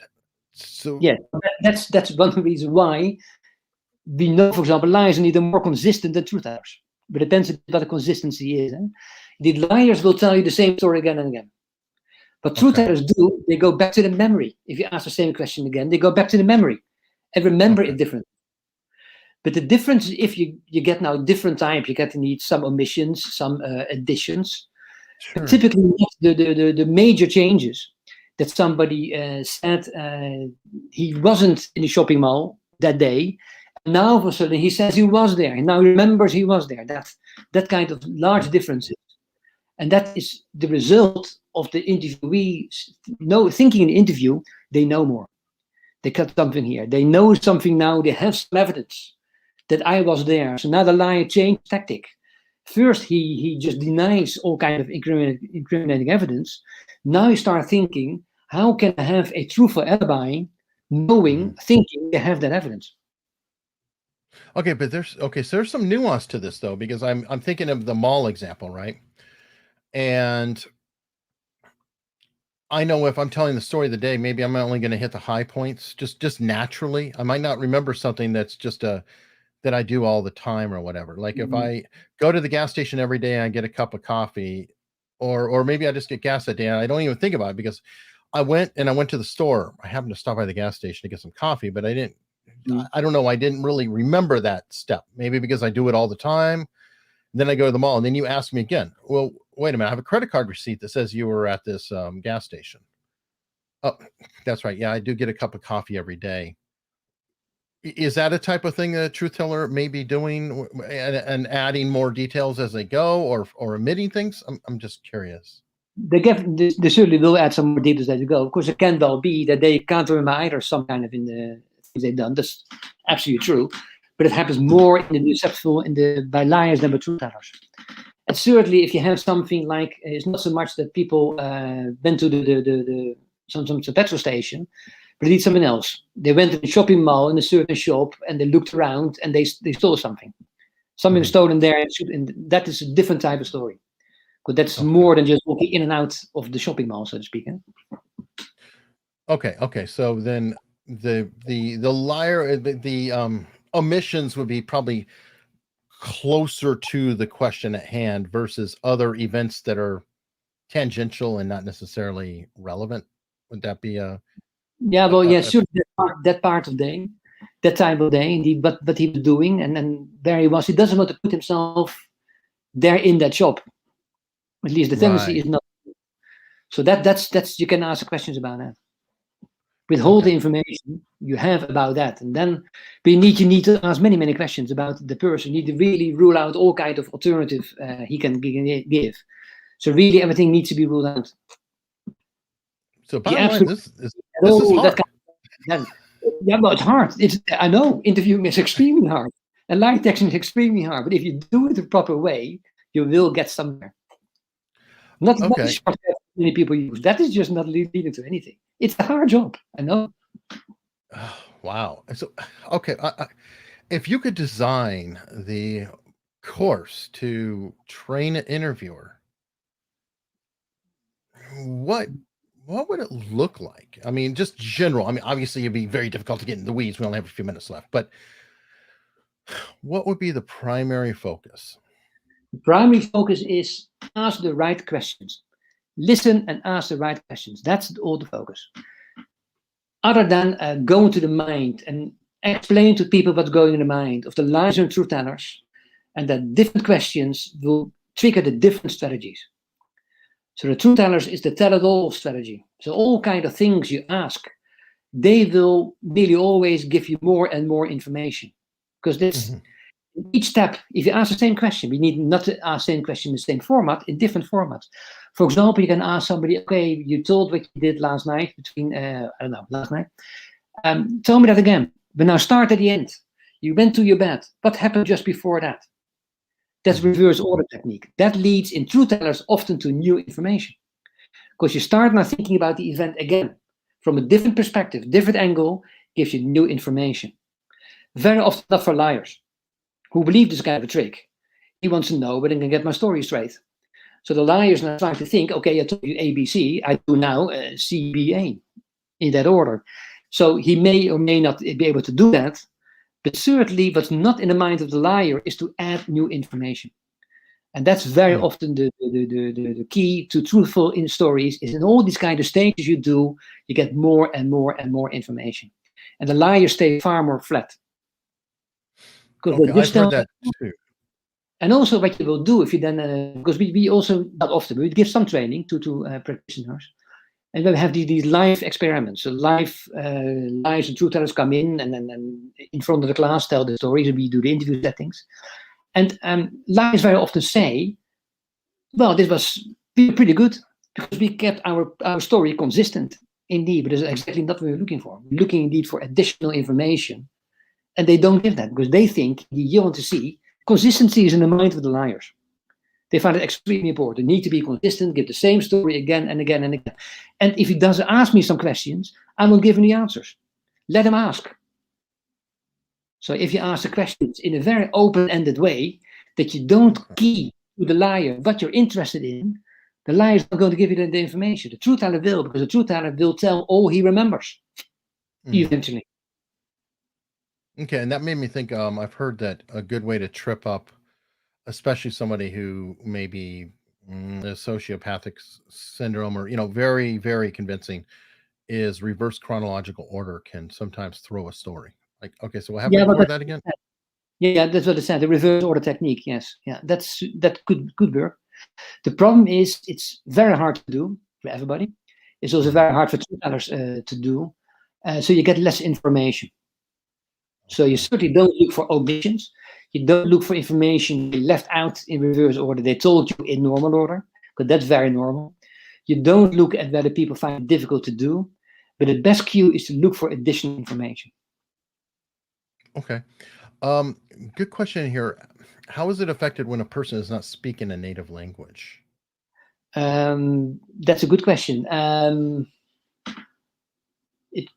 So yeah, that's one reason why we know, for example, liars are neither more consistent than truth tellers. But it depends what the consistency is. The liars will tell you the same story again and again. What truth tellers do, they go back to the memory. If you ask the same question again, they go back to the memory and remember it differently. But the difference is if you get now different type, you get to need some omissions, some additions. But typically, the major changes that somebody said he wasn't in the shopping mall that day. And now, all of a sudden, he says he was there. And now he remembers he was there. That kind of large differences. And that is the result of the interviewee thinking in the interview, they know more. They cut something here. They know something now. They have some evidence that I was there. So now the liar changed tactic. First, he just denies all kind of incriminating evidence. Now you start thinking, how can I have a truthful alibi, thinking they have that evidence? Okay, but there's some nuance to this though, because I'm thinking of the mall example, right? And I know if I'm telling the story of the day, maybe I'm only going to hit the high points just naturally. I might not remember something that's just that I do all the time or whatever. Like if I go to the gas station every day and I get a cup of coffee, or maybe I just get gas that day and I don't even think about it because I went to the store. I happened to stop by the gas station to get some coffee, but I don't know. I didn't really remember that step. Maybe because I do it all the time. Then I go to the mall and then you ask me again, well, wait a minute. I have a credit card receipt that says you were at this gas station. Oh, that's right. Yeah, I do get a cup of coffee every day. Is that a type of thing that a truth teller may be doing and adding more details as they go or omitting things? I'm just curious. They certainly will add some more details as they go. Of course, it can well be that they can't remember either some kind of in the things they've done. That's absolutely true. But it happens more in the deceptive by liars than by truth tellers. And certainly, if you have something like, it's not so much that people went to some petrol station, but they did something else. They went to the shopping mall in a certain shop and they looked around and they stole something. Something was stolen there, and that is a different type of story. Because that's more than just walking in and out of the shopping mall, so to speak. Okay. So then the liar, the omissions would be probably closer to the question at hand versus other events that are tangential and not necessarily relevant. Would that be sure, that part of day, that time of day, indeed, but he was doing, and then there he was. He doesn't want to put himself there in that shop. At least the tendency is not. So that's you can ask questions about that. Withhold the information you have about that, and then you need to ask many questions about the person. You need to really rule out all kind of alternative he can give. So really, everything needs to be ruled out. So bottom line, this is hard. Well, it's hard. I know interviewing is extremely hard, and lie detection is extremely hard. But if you do it the proper way, you will get somewhere. Not the shortcut many people use. That is just not leading to anything. It's a hard job. I know. Oh, wow. So, if you could design the course to train an interviewer, what would it look like? I mean, just general. I mean, obviously, it'd be very difficult to get in the weeds. We only have a few minutes left. But what would be the primary focus? The primary focus is ask the right questions. Listen and ask the right questions. That's all the focus. Other than go into the mind and explain to people what's going in the mind of the liars and truth tellers, and that different questions will trigger the different strategies. So the truth tellers is the tell-it-all strategy. So all kind of things you ask, they will nearly always give you more and more information. because this Mhm. each step, if you ask the same question, we need not to ask the same question in the same format, in different formats. For example, you can ask somebody, okay, you told what you did last night between, I don't know, last night. Tell me that again. But now start at the end. You went to your bed. What happened just before that? That's reverse order technique. That leads in truth tellers often to new information. Because you start now thinking about the event again from a different perspective, different angle, gives you new information. Very often not for liars who believe this kind of a trick. He wants to know whether I can get my story straight. So the liar is now trying to think, okay, I told you ABC, I do now CBA in that order. So he may or may not be able to do that, but certainly what's not in the mind of the liar is to add new information. And that's very often the key to truthful in stories is in all these kind of stages you do, you get more and more and more information. And the liar stays far more flat. Okay, I've heard that too. And also what you will do if you then, because we also, not often, we give some training to practitioners. And we have these live experiments. So live lies and truth tellers come in and then in front of the class tell the stories, and we do the interview settings. And liars very often say, well, this was pretty good because we kept our story consistent. Indeed, but that's exactly not what we're looking for. We're looking indeed for additional information. And they don't give that because they think you want to see consistency is in the mind of the liars. They find it extremely important. They need to be consistent, give the same story again and again and again. And if he does ask me some questions, I will give him the answers. Let him ask. So if you ask the questions in a very open-ended way, that you don't key to the liar what you're interested in, the liar is not going to give you the information. The truth teller will, because the truth teller will tell all he remembers eventually. Okay, and that made me think, I've heard that a good way to trip up, especially somebody who may be a sociopathic syndrome or, very, very convincing, is reverse chronological order can sometimes throw a story. Like, okay, so what happened before that again? Yeah, that's what I said, the reverse order technique, yes. Yeah, that could work. The problem is it's very hard to do for everybody. It's also very hard for truth tellers to do. So you get less information. So you certainly don't look for omissions. You don't look for information left out in reverse order. They told you in normal order, because that's very normal. You don't look at whether people find it difficult to do, but the best cue is to look for additional information. Okay. Good question here. How is it affected when a person is not speaking a native language? That's a good question. It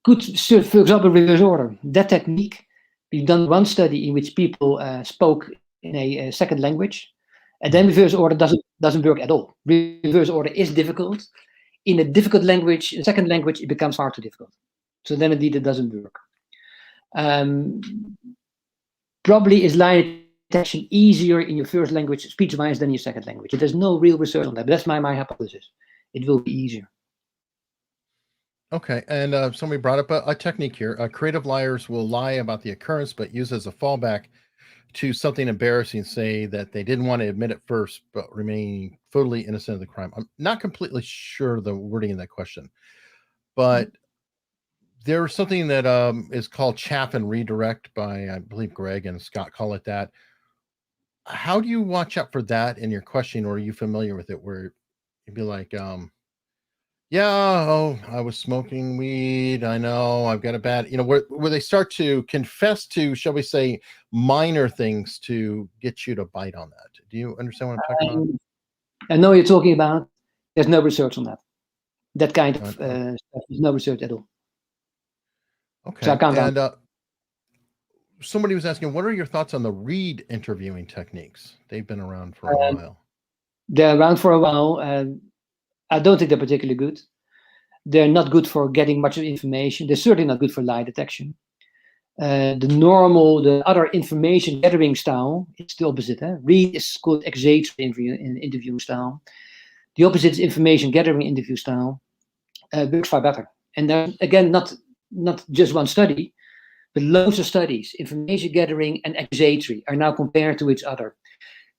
could, for example, reverse order. That technique, we've done one study in which people spoke in a second language, and then reverse order doesn't work at all. Reverse order is difficult. In a difficult language, in a second language, it becomes far too difficult. So then indeed it doesn't work. Probably is lie detection easier in your first language, speech-wise, than your second language. There's no real research on that, but that's my hypothesis. It will be easier. Okay, and somebody brought up a technique here. Creative liars will lie about the occurrence, but use as a fallback to something embarrassing, say that they didn't want to admit it first, but remain fully innocent of the crime. I'm not completely sure the wording of that question, but there's something that is called chaff and redirect by, I believe, Greg and Scott call it that. How do you watch out for that in your questioning, or are you familiar with it where you'd be like, yeah, I was smoking weed. I know I've got a bad, where they start to confess to, shall we say, minor things to get you to bite on that. Do you understand what I'm talking about? I know you're talking about. There's no research on that. That kind of stuff. There's no research at all. Okay. So I can't and somebody was asking, what are your thoughts on the read interviewing techniques? They've been around for a while. They're around for a while. I don't think they're particularly good. They're not good for getting much information. They're certainly not good for lie detection. The other information gathering style, it's the opposite. Read is called Deceit in interviewing style. The opposite is information gathering interview style. Works far better. And then again, not just one study, but loads of studies. Information gathering and accusatory are now compared to each other.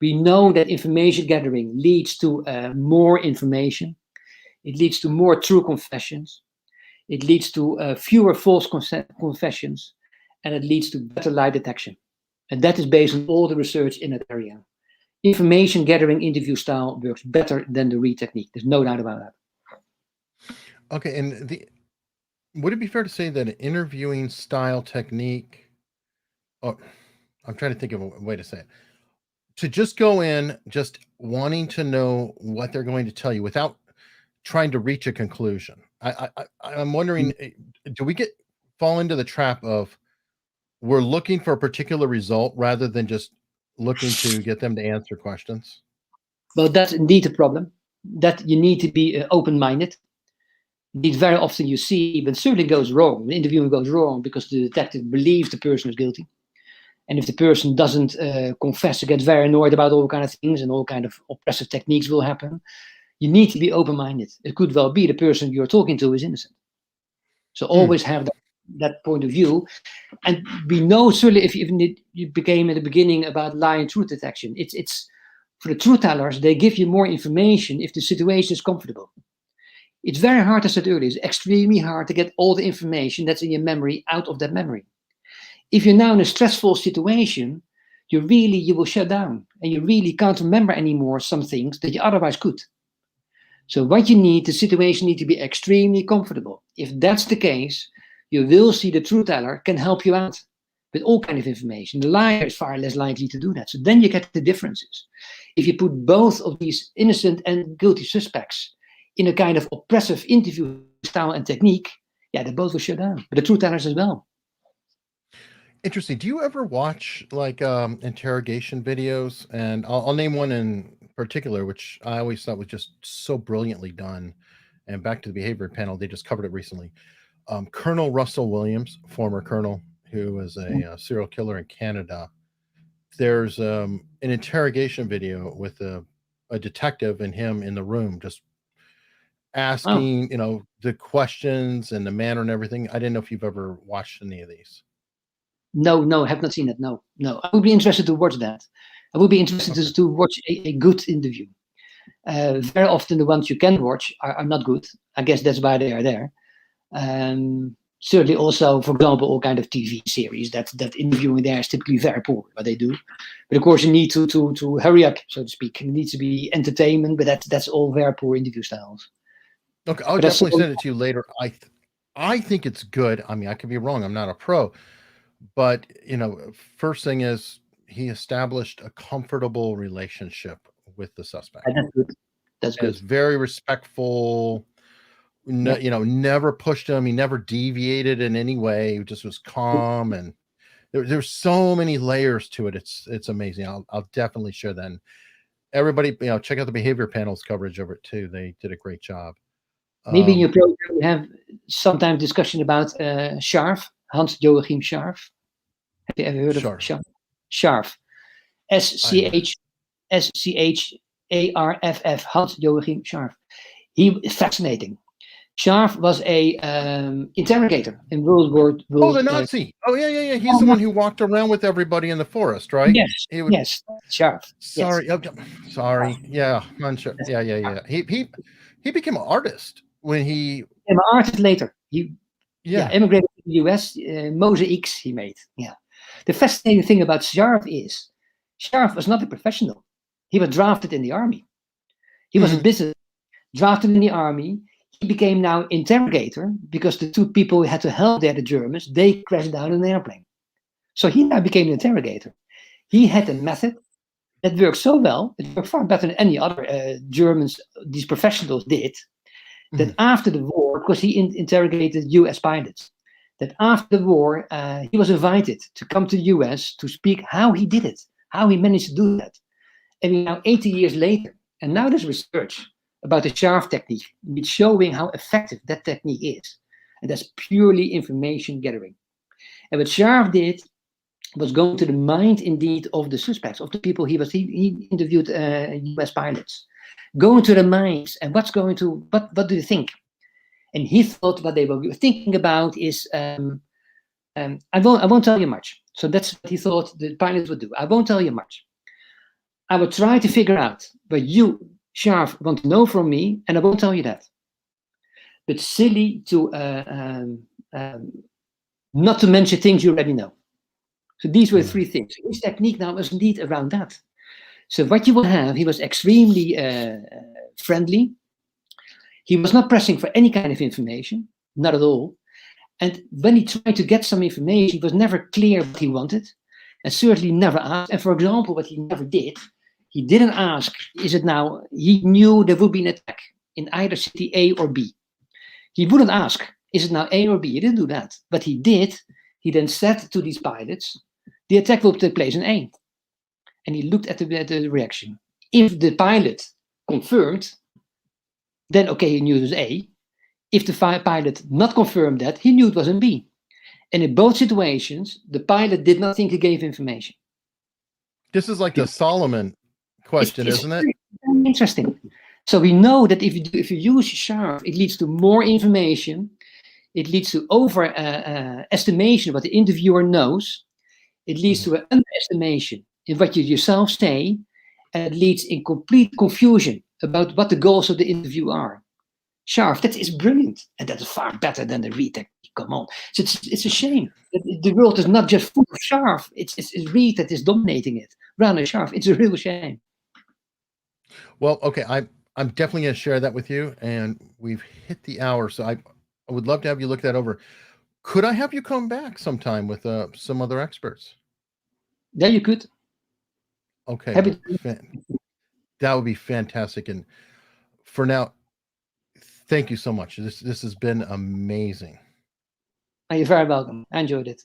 We know that information gathering leads to more information. It leads to more true confessions. It leads to fewer false confessions. and it leads to better lie detection. And that is based on all the research in that area. Information gathering interview style works better than the read technique. There's no doubt about that. Okay, and would it be fair to say that an interviewing style technique, oh, I'm trying to think of a way to say it, to just go in just wanting to know what they're going to tell you without trying to reach a conclusion. I'm wondering, do we fall into the trap of we're looking for a particular result rather than just looking to get them to answer questions? Well, that's indeed a problem, that you need to be open-minded. Indeed, very often you see when something goes wrong, the interviewing goes wrong because the detective believes the person is guilty. And if the person doesn't confess, or gets very annoyed about all kind of things and all kind of oppressive techniques will happen. You need to be open-minded. It could well be the person you're talking to is innocent. So always have that point of view. And we know certainly if you became at the beginning about lie and truth detection, it's for the truth tellers, they give you more information if the situation is comfortable. It's very hard, as I said earlier, it's extremely hard to get all the information that's in your memory out of that memory. If you're now in a stressful situation, you will shut down and you really can't remember anymore some things that you otherwise could. So what you need, the situation needs to be extremely comfortable. If that's the case, you will see the truth teller can help you out with all kind of information. The liar is far less likely to do that. So then you get the differences. If you put both of these innocent and guilty suspects in a kind of oppressive interview style and technique, yeah, they both will shut down. But the truth tellers as well. Interesting. Do you ever watch like interrogation videos? And I'll name one in particular, which I always thought was just so brilliantly done. And back to the behavior panel, they just covered it recently. Colonel Russell Williams, former colonel, who was a serial killer in Canada. There's an interrogation video with a detective and him in the room, just asking, the questions and the manner and everything. I didn't know if you've ever watched any of these. No, I have not seen it. No. I would be interested to watch that. I would be interested to watch a good interview. Very often the ones you can watch are not good. I guess that's why they are there. Certainly also, for example, all kind of TV series that interviewing there is typically very poor, what they do. But of course you need to hurry up, so to speak. It needs to be entertainment, but that's all very poor interview styles. Okay, I'll definitely send it to you later. I think it's good. I mean, I could be wrong. I'm not a pro. But, first thing is he established a comfortable relationship with the suspect. That's good. That's good. It's very respectful. Never pushed him. He never deviated in any way. He just was calm. And there's so many layers to it. It's amazing. I'll definitely share that. And everybody, check out the behavior panel's coverage of it too. They did a great job. Maybe in your program you have sometimes discussion about Scharf. Hans-Joachim Scharf. Have you ever heard of Scharf? Scharf. Scharff. Hans-Joachim Scharf. He is fascinating. Scharf was a interrogator in World War. The Nazi. Yeah. He's the one who walked around with everybody in the forest, right? Yes. Yes. Scharf. Sorry. Yes. Sorry. Yeah. Yeah. He became an artist when he became an artist later. He immigrated to the US. Mosaics he made. Yeah. The fascinating thing about Scharf is Scharf was not a professional. He was drafted in the army. He was a business drafted in the army. He became now interrogator because the two people who had to help there, the Germans, they crashed down in an airplane. So he now became an interrogator. He had a method that worked so well, it worked far better than any other Germans, these professionals did, that after the war, because he interrogated US pilots, that after the war, he was invited to come to the US to speak how he did it, how he managed to do that. And we're now 80 years later, and now there's research about the Scharf technique, which showing how effective that technique is. And that's purely information gathering. And what Scharf did was going to the mind indeed of the suspects, of the people he interviewed US pilots. Going to the minds and what do you think? And he thought what they were thinking about is, I won't tell you much. So that's what he thought the pilots would do. I won't tell you much. I will try to figure out what you, Scharf, want to know from me, and I won't tell you that. But silly to not to mention things you already know. So these were three things. His technique now was indeed around that. So what you will have, he was extremely friendly. He was not pressing for any kind of information, not at all. And when he tried to get some information, he was never clear what he wanted, and certainly never asked. And for example, what he never did, he didn't ask, is it now, he knew there would be an attack in either city A or B. He wouldn't ask, is it now A or B? He didn't do that. But he did. He then said to these pilots, the attack will take place in A. And he looked at the reaction. If the pilot confirmed, then okay, he knew it was A. If the pilot not confirmed that, he knew it was in B. And in both situations, the pilot did not think he gave information. This is like the Solomon question, isn't it? Very interesting. So we know that if you use sharp, it leads to more information. It leads to overestimation of what the interviewer knows. It leads to an underestimation in what you yourself say. And it leads in complete confusion about what the goals of the interview are. Sharp, that is brilliant. And that is far better than the Reed technique. Come on. So it's a shame that the world is not just full of Sharp. It's Reed that is dominating it. Rather Sharp. It's a real shame. Well, okay. I'm definitely going to share that with you. And we've hit the hour. So I would love to have you look that over. Could I have you come back sometime with some other experts? Yeah, you could. Okay. That would be fantastic. And for now, thank you so much. This has been amazing. You're very welcome. I enjoyed it.